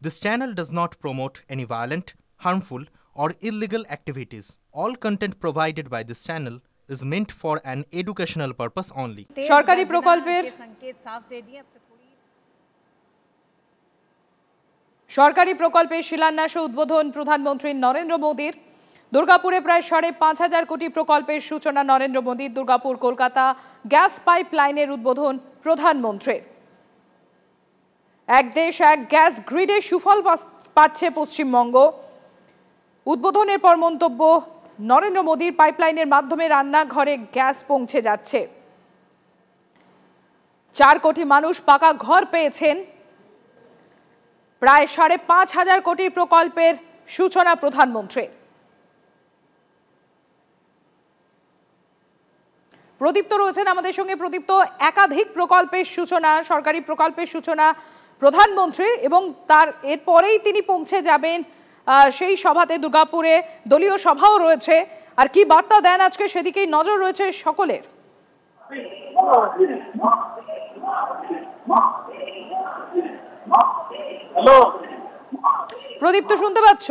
This channel does not promote any violent, harmful, or illegal activities. All content provided by this channel is meant for an educational purpose only. সরকারি প্রকল্পের সরকারি প্রকল্পের শিলান্যাস ও উদ্বোধন প্রধানমন্ত্রী নরেন্দ্র মোদীর। দুর্গাপুরে প্রায় ৫,৫০০ কোটি প্রকল্পের সূচনা নরেন্দ্র মোদীর। দুর্গাপুর কলকাতা গ্যাস পাইপলাইনের উদ্বোধন প্রধানমন্ত্রীর। এক দেশ এক গ্যাস গ্রিডে সুফল পাচ্ছে পশ্চিমবঙ্গ। উদ্বোধনের পর মন্তব্য নরেন্দ্র মোদীর, পাইপলাইনের মাধ্যমে রান্নাঘরে গ্যাস পৌঁছে যাচ্ছে। ৪ কোটি মানুষ পাকা ঘর পেয়েছেন। প্রায় ৫,৫০০ কোটি প্রকল্পের সূচনা প্রধানমন্ত্রীর। প্রদীপ্ত রয়েছেন আমাদের সঙ্গে। প্রদীপ্ত, একাধিক প্রকল্পের সূচনা, সরকারি প্রকল্পের সূচনা প্রধানমন্ত্রীর, এবং তার এরপরেই তিনি পৌঁছে যাবেন সেই সভাতে। দুর্গাপুরে দলীয় সভাও রয়েছে। আর কি বার্তা দেন আজকে, সেদিকেই নজর রয়েছে সকলের। প্রদীপ্ত, শুনতে পাচ্ছ?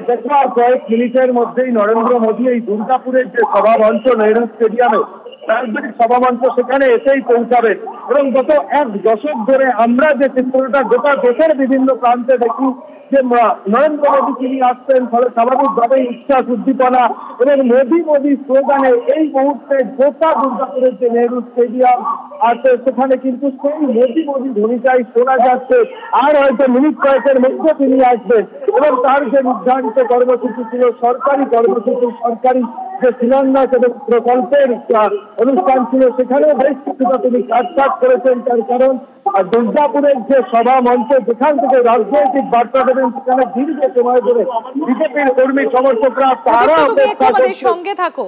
দেখো, কয়েক মিনিটের মধ্যেই নরেন্দ্র মোদী এই দুর্গাপুরের যে সভামঞ্চ নেহরু স্টেডিয়ামে, রাজনৈতিক সভামঞ্চ, সেখানে এসেই পৌঁছাবেন। এবং গত এক দশক ধরে আমরা যে চিত্রটা গোটা দেশের বিভিন্ন প্রান্তে দেখি যে নরেন্দ্র মোদী তিনি আসছেন, ফলে স্বাভাবিকভাবেই উচ্ছ্বাস, উদ্দীপনা এবং মোদী মোদী স্লোগানে এই মুহূর্তে গোটা দুর্গাপুরের যে নেহরু স্টেডিয়াম আছে সেখানে কিন্তু সেই মোদী মোদী ধ্বনিটাই শোনা যাচ্ছে। আর হয়তো মিনিট কয়েকের মধ্যে তিনি আসবেন এবং তার যে নির্ধারিত কর্মসূচি ছিল, সরকারি কর্মসূচি, সরকারি যে শিলান্যাস এবং প্রকল্পের অনুষ্ঠান ছিল, সেখানেও বেশ কিছুটা তিনি কাজ করেছেন। তার কারণ দুর্গাপুরের যে সভা মঞ্চ, যেখান থেকে রাজনৈতিক বার্তা দেবেন, সেখানে দীর্ঘ সময় ধরে বিজেপির কর্মী সমর্থকরা তারা সঙ্গে থাকো।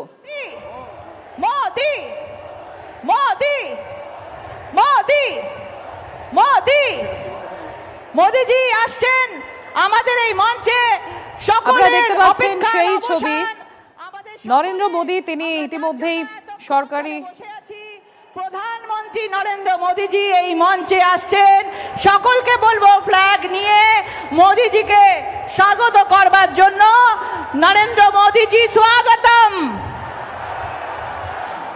মোদি মোদি মোদি মোদি মোদিজি আসছেন আমাদের এই মঞ্চে। আপনারা দেখতে পাচ্ছেন সেই ছবি। নরেন্দ্র মোদী তিনি ইতিমধ্যেই সরকারি প্রধানমন্ত্রী নরেন্দ্র মোদীজি এই মঞ্চে আসছেন। সকলকে বলবো ফ্ল্যাগ নিয়ে মোদীজিকে স্বাগত করবার জন্য। নরেন্দ্র মোদীজি স্বাগতম,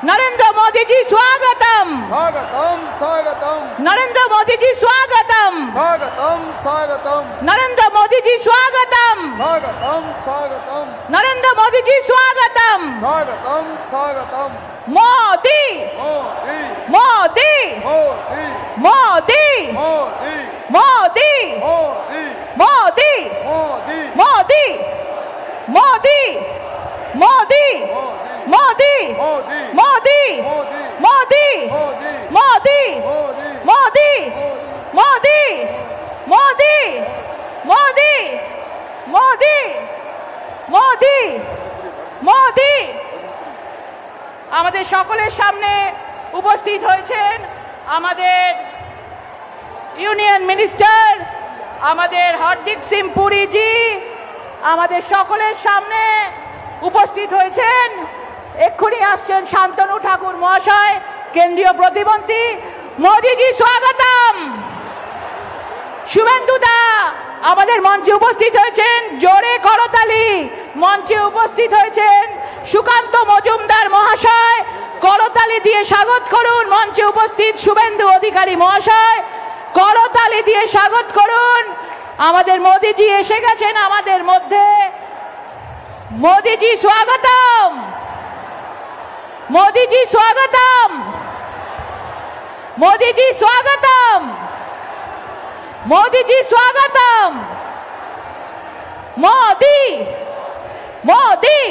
নরেন্দ্র মোদীজি স্বাগতম, স্বাগতম স্বাগতম, নরেন্দ্র মোদীজি স্বাগতম, স্বাগতম স্বাগতম, নরেন্দ্র মোদীজি স্বাগতম, স্বাগতম স্বাগতম, নরেন্দ্র মোদীজি স্বাগতম, স্বাগতম স্বাগতম। মোদি মোদি মোদি মোদি মোদি মোদি মোদি মোদি মোদি মোদি মোদি মোদি মোদি মোদি মোদি মোদি মোদি মোদি মোদি আমাদের সকলের সামনে উপস্থিত হয়েছেন আমাদের ইউনিয়ন মিনিস্টার, আমাদের হরদীপ সিং পুরীজি আমাদের সকলের সামনে উপস্থিত হয়েছেন। এক্ষুনি আসছেন শান্তনু ঠাকুর মহাশয়, কেন্দ্রীয় প্রতিমন্ত্রী। মোদীজি স্বাগতম। শুভেন্দু দা আমাদের মঞ্চে উপস্থিত হয়েছেন, জোরে করতালি। মঞ্চে উপস্থিত হয়েছেন সুকান্ত মজুমদার মহাশয়, করতালি দিয়ে স্বাগত করুন। মঞ্চে উপস্থিত শুভেন্দু অধিকারী মহাশয়, করতালি দিয়ে স্বাগত করুন। আমাদের মোদীজি এসে গেছেন আমাদের মধ্যে। মোদীজি স্বাগতম, মোদীজি স্বাগতম, মোদীজি স্বাগতম, মোদীজি স্বাগতম। মোদি মোদি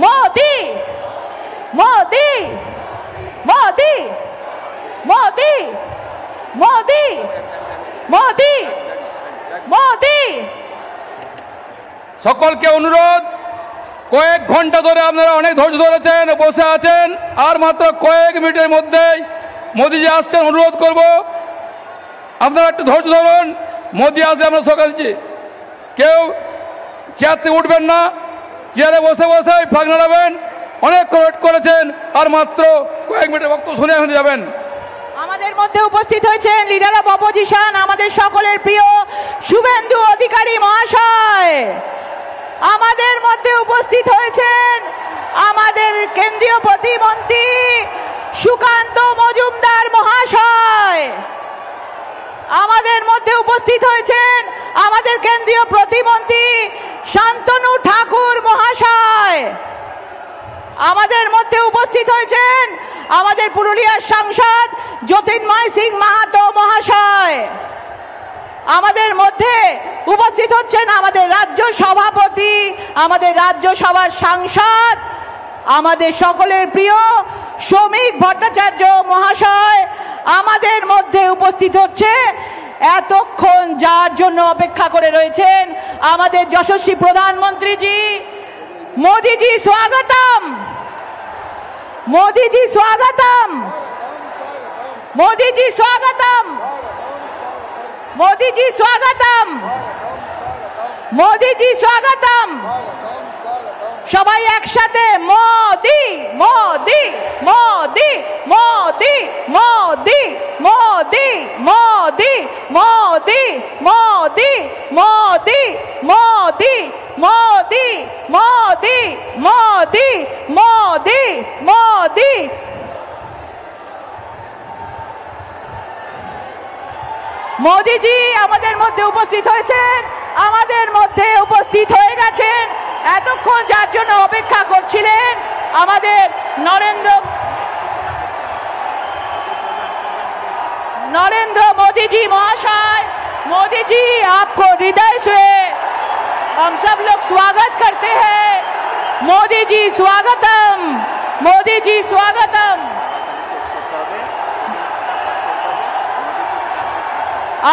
মোদি মোদি মোদি মোদি মোদি মোদি মোদি। সকলকে অনুরোধ, কয়েক ঘন্টা ধরে আপনারা অনেক ধৈর্য ধরেছেন, বসে আছেন। আর মাত্র কয়েক মিনিটের মধ্যেই মোদীজি আসছেন। অনুরোধ করব আপনারা একটু ধৈর্য ধরুন। মোদী আসলে আমরা সকাল দিচ্ছি, কেউ চেয়ার থেকে উঠবেন না, চেয়ারে বসে বসে ফ্ল্যাগ নাড়াবেন। অনেক ওয়েট করেছেন, আর মাত্র কয়েক মিনিটের বক্তব্য শুনে এখন যাবেন। আমাদের মধ্যে উপস্থিত হয়েছেন লিডার অফ অপোজিশন, আমাদের সকলের প্রিয় শুভেন্দু অধিকারী মহাশয়। আমাদের মধ্যে উপস্থিত হয়েছেন আমাদের কেন্দ্রীয় প্রতিমন্ত্রী সুকান্ত মজুমদার মহাশয়। আমাদের মধ্যে উপস্থিত হয়েছেন আমাদের কেন্দ্রীয় প্রতিমন্ত্রী শান্তনু ঠাকুর মহাশয়। আমাদের মধ্যে উপস্থিত হয়েছেন আমাদের পুরুলিয়ার সাংসদ জ্যোতির্ময় সিং মাহাতো মহাশয়। আমাদের মধ্যে উপস্থিত হচ্ছেন আমাদের রাজ্য সভাপতি, আমাদের রাজ্যসভার সাংসদ, আমাদের সকলের প্রিয় শ্রমিক ভট্টাচার্য মহাশয়। আমাদের মধ্যে উপস্থিত হচ্ছে এতক্ষণ যার জন্য অপেক্ষা করে রয়েছেন আমাদের যশস্বী প্রধানমন্ত্রীজি। মোদীজি স্বাগতম, মোদীজি স্বাগতম, মোদীজি স্বাগতম, मोदी जी स्वागतम, मोदी जी स्वागतम। সবাই একসাথে মোদি মোদি মোদি মোদি মোদি মোদি মোদি মোদি মোদি মোদি মোদি মোদি মোদি মোদি মোদি মোদি। মোদিজি আমাদের মধ্যে উপস্থিত হয়েছেন, আমাদের মধ্যে উপস্থিত হয়ে গেছেন এতক্ষণ যার জন্য অপেক্ষা করছিলেন আমাদের नरेंद्र मोदी जी महाशय। मोदी जी आपको हृदय से हम सब लोग स्वागत करते हैं। मोदी जी स्वागतम, मोदी जी स्वागतम।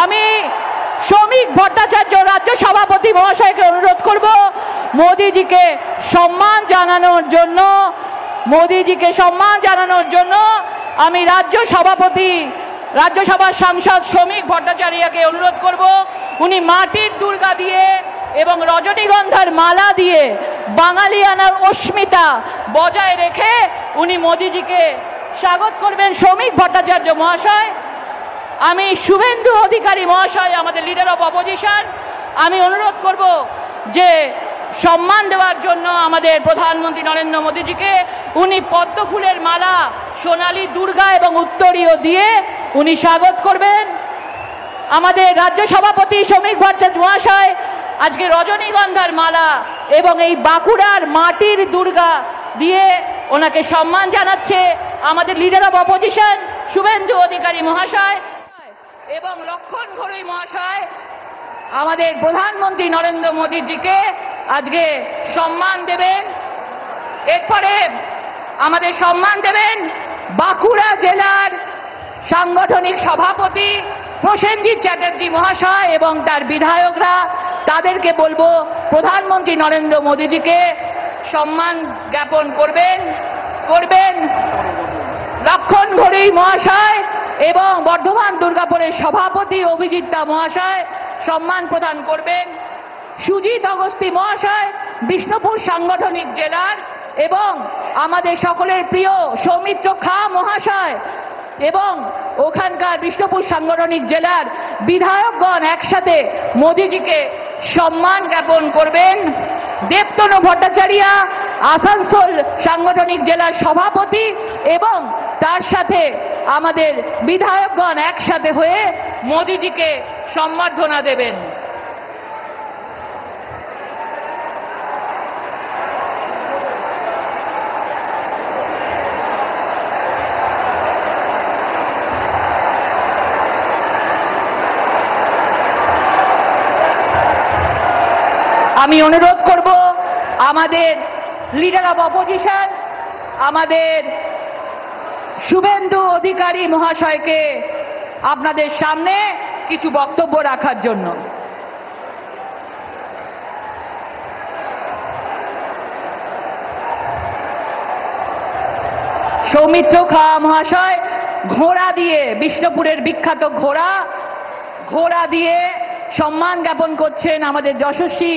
আমি শ্রমিক ভট্টাচার্য রাজ্য সভাপতি মহাশয়কে অনুরোধ করব মোদিজিকে সম্মান জানানোর জন্য, মোদিজিকে সম্মান জানানোর জন্য আমি রাজ্য সভাপতি রাজ্যসভার সাংসদ শ্রমিক ভট্টাচার্যকে অনুরোধ করব উনি মাটির দুর্গা দিয়ে এবং রজনীগন্ধার মালা দিয়ে বাঙালিয়ানার অস্মিতা বজায় রেখে উনি মোদিজিকে স্বাগত করবেন। শ্রমিক ভট্টাচার্য মহাশয়, আমি শুভেন্দু অধিকারী মহাশয় আমাদের লিডার অফ অপোজিশন, আমি অনুরোধ করব যে সম্মান দেওয়ার জন্য আমাদের প্রধানমন্ত্রী নরেন্দ্র মোদীজিকে উনি পদ্ম ফুলের মালা, সোনালী দুর্গা এবং উত্তরীয় দিয়ে উনি স্বাগত করবেন। আমাদের রাজ্য সভাপতি শ্রমিক ভট্টাচার্য মহাশয় আজকে রজনীগন্ধার মালা এবং এই বাঁকুড়ার মাটির দুর্গা দিয়ে ওনাকে সম্মান জানাচ্ছে আমাদের leader of opposition Suvendu Adhikari মহাশয় এবং লক্ষণ ঘড়ুই মহাশয় আমাদের প্রধানমন্ত্রী নরেন্দ্র মোদীজিকে আজকে সম্মান দেবেন। এরপরে আমাদের সম্মান দেবেন বাঁকুড়া জেলার সাংগঠনিক সভাপতি প্রসেনজিৎ চ্যাটার্জি মহাশয় এবং তার বিধায়করা। তাদেরকে বলবো প্রধানমন্ত্রী নরেন্দ্র মোদীজিকে সম্মান জ্ঞাপন করবেন লক্ষণ ঘড়ুই মহাশয় এবং বর্ধমান দুর্গাপুরের সভাপতি অভিজিৎ দা মহাশয় সম্মান প্রদান করবেন। সুজিত অগস্তি মহাশয় বিষ্ণুপুর সাংগঠনিক জেলার এবং আমাদের সকলের প্রিয় সৌমিত্র খা মহাশয় এবং ওখানকার বিষ্ণুপুর সাংগঠনিক জেলার বিধায়কগণ একসাথে মোদীজিকে সম্মান জ্ঞাপন করবেন। দেবতনু ভট্টাচার্য আসানসোল সাংগঠনিক জেলার সভাপতি এবং তার সাথে আমাদের বিধায়কগণ একসাথে হয়ে মোদীজিকে সম্বর্ধনা দেবেন। আমি অনুরোধ করব আমাদের লিডার অফ অপোজিশন আমাদের শুভেন্দু অধিকারী মহাশয়কে আপনাদের সামনে কিছু বক্তব্য রাখার জন্য। সৌমিত্র খা মহাশয় ঘোড়া দিয়ে, বিষ্ণুপুরের বিখ্যাত ঘোড়া দিয়ে সম্মান জ্ঞাপন করছেন আমাদের যশস্বী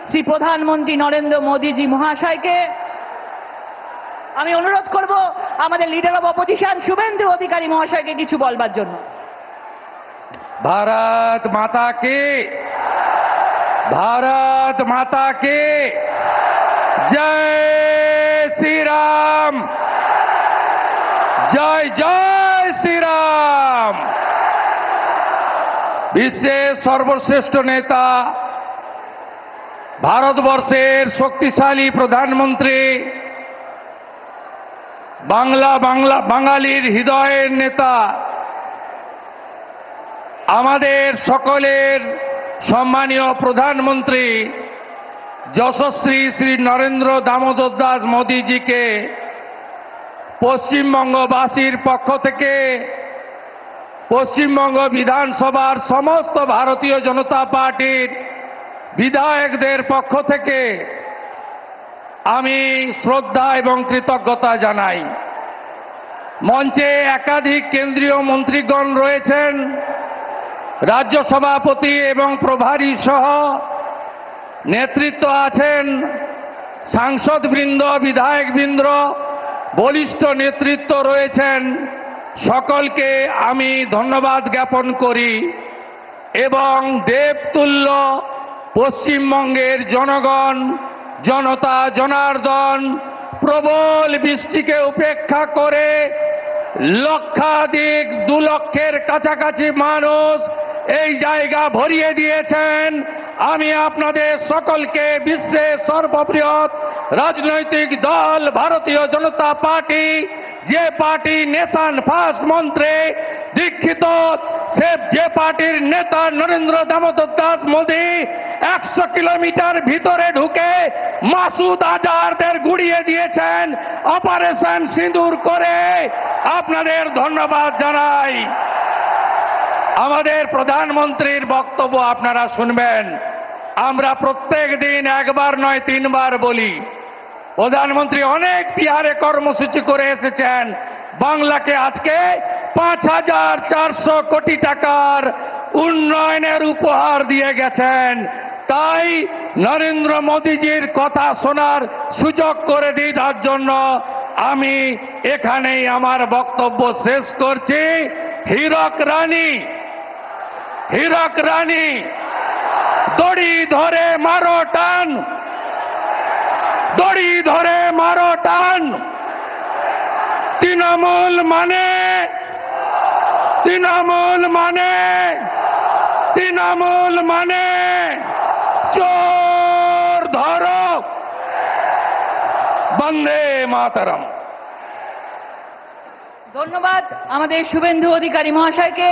শ্রী প্রধানমন্ত্রী নরেন্দ্র মোদীজি মহাশয়কে। আমি অনুরোধ করব আমাদের leader of opposition Suvendu Adhikari মহাশয়কে কিছু বলবার জন্য। भारत माता की, भारत माता की जय श्री राम, जय जय श्री राम। বিশ্বের সর্বশ্রেষ্ঠ নেতা, ভারতবর্ষের শক্তিশালী প্রধানমন্ত্রী, বাঙালির হৃদয়ের নেতা, আমাদের সকলের সম্মানীয় প্রধানমন্ত্রী যশস্বী শ্রী নরেন্দ্র দামোদর দাস মোদীজিকে পশ্চিমবঙ্গবাসীর পক্ষ থেকে, পশ্চিমবঙ্গ বিধানসভার সমস্ত ভারতীয় জনতা পার্টির বিধায়কদের পক্ষ থেকে আমি শ্রদ্ধা এবং কৃতজ্ঞতা জানাই। মঞ্চে একাধিক কেন্দ্রীয় মন্ত্রীগণ রয়েছেন, রাজ্য সভাপতি এবং প্রভারী সহ নেতৃত্ব আছেন, সাংসদবৃন্দ, বিধায়কবৃন্দ, বলিষ্ঠ নেতৃত্ব রয়েছেন। সকলকে আমি ধন্যবাদ জ্ঞাপন করি এবং দেবতুল্য পশ্চিমবঙ্গের জনগণ, জনতা জনার্দন প্রবল বৃষ্টিকে উপেক্ষা করে লক্ষাধিক 2 লক্ষের কাছাকাছি মানুষ এই জায়গা ভরিয়ে দিয়েছেন। আমি আপনাদের সকলকে বিশ্বের সর্ববৃহৎ রাজনৈতিক দল ভারতীয় জনতা পার্টি, যে পার্টি নেশন ফার্স্ট মন্ত্রে দীক্ষিত, সে যে পার্টির নেতা নরেন্দ্র দামোদর দাস মোদী 100 কিলোমিটার ভিতরে ঢুকে মাসুদ আজহারদের গুড়িয়ে দিয়েছেন অপারেশন সিঁদুর করে, আপনাদের ধন্যবাদ জানাই। আমাদের প্রধানমন্ত্রীর বক্তব্য আপনারা শুনবেন। আমরা প্রত্যেক দিন একবার নয় 3 বার বলি, প্রধানমন্ত্রী অনেক বিহারে কর্মসূচি করে এসেছেন, বাংলাকে আজকে 5400 কোটি টাকার উন্নয়নের উপহার দিয়ে গেছেন। তাই নরেন্দ্র মোদীজির কথা শোনার সুযোগ করে দিই, তার জন্য আমি এখানেই আমার বক্তব্য শেষ করছি। হীরক রানী, হীরক রানী, দড়ি ধরে মারো টান, দড়ি ধরে মারো টান। তৃণমূল মানে, তৃণমূল মানে, তৃণমূল মানে চোর ধরো। বন্দে মাতরম। ধন্যবাদ আমাদের শুভেন্দু অধিকারী মহাশয়কে।